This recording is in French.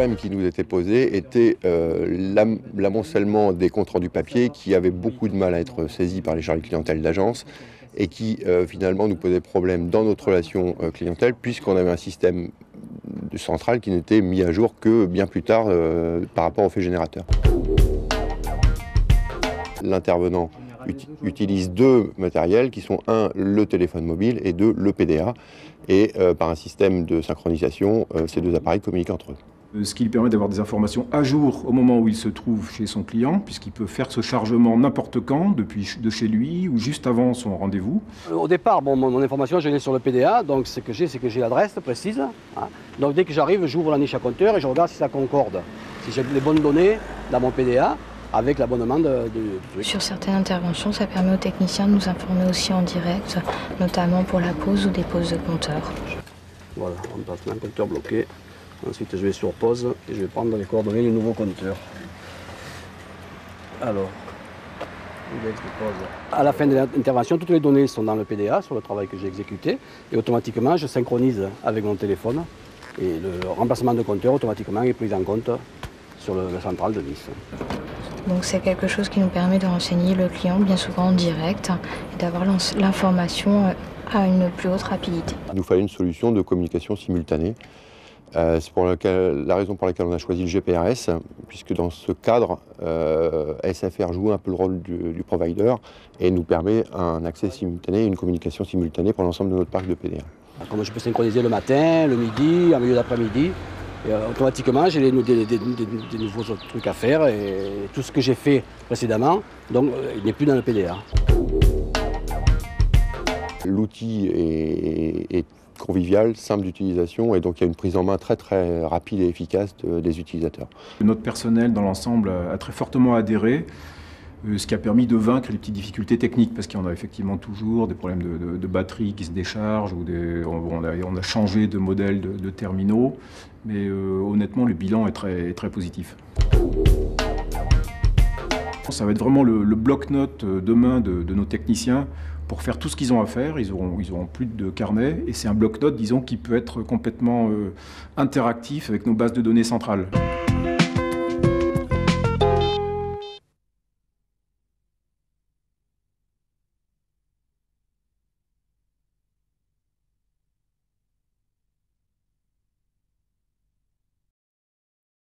problème qui nous était posé était l'amoncellement des comptes rendus papier qui avaient beaucoup de mal à être saisis par les chargés de clientèle d'agence et qui finalement nous posait problème dans notre relation clientèle puisqu'on avait un système central qui n'était mis à jour que bien plus tard par rapport au fait générateur. L'intervenant utilise deux matériels qui sont un, le téléphone mobile et deux, le PDA. Et par un système de synchronisation, ces deux appareils communiquent entre eux. Ce qui lui permet d'avoir des informations à jour au moment où il se trouve chez son client, puisqu'il peut faire ce chargement n'importe quand, de chez lui ou juste avant son rendez-vous. Au départ, mon information, je l'ai sur le PDA, donc ce que j'ai l'adresse précise. Hein. Donc dès que j'arrive, j'ouvre la niche à compteur et je regarde si ça concorde. Si j'ai les bonnes données dans mon PDA, avec l'abonnement du truc. Sur certaines interventions, ça permet aux techniciens de nous informer aussi en direct, notamment pour la pause ou des pauses de compteur. Voilà, on passe un compteur bloqué. Ensuite, je vais sur pause et je vais prendre les coordonnées du nouveau compteur. Alors, index de pause. À la fin de l'intervention, toutes les données sont dans le PDA sur le travail que j'ai exécuté et automatiquement, je synchronise avec mon téléphone et le remplacement de compteur automatiquement est pris en compte sur la centrale de Nice. Donc c'est quelque chose qui nous permet de renseigner le client bien souvent en direct et d'avoir l'information à une plus haute rapidité. Il nous fallait une solution de communication simultanée. C'est la raison pour laquelle on a choisi le GPRS, puisque dans ce cadre, SFR joue un peu le rôle du provider et nous permet un accès simultané et une communication simultanée pour l'ensemble de notre parc de PDA. Comme je peux synchroniser le matin, le midi, en milieu d'après-midi, et automatiquement j'ai des nouveaux trucs à faire et tout ce que j'ai fait précédemment, donc il n'est plus dans le PDA. L'outil est convivial, simple d'utilisation et donc il y a une prise en main très très rapide et efficace des utilisateurs. Notre personnel dans l'ensemble a très fortement adhéré, ce qui a permis de vaincre les petites difficultés techniques parce qu'on a effectivement toujours des problèmes de batterie qui se déchargent ou on a changé de modèle de terminaux, mais honnêtement le bilan est très positif. Ça va être vraiment le bloc-notes demain de nos techniciens pour faire tout ce qu'ils ont à faire. Ils auront plus de carnet et c'est un bloc-notes, disons, qui peut être complètement interactif avec nos bases de données centrales.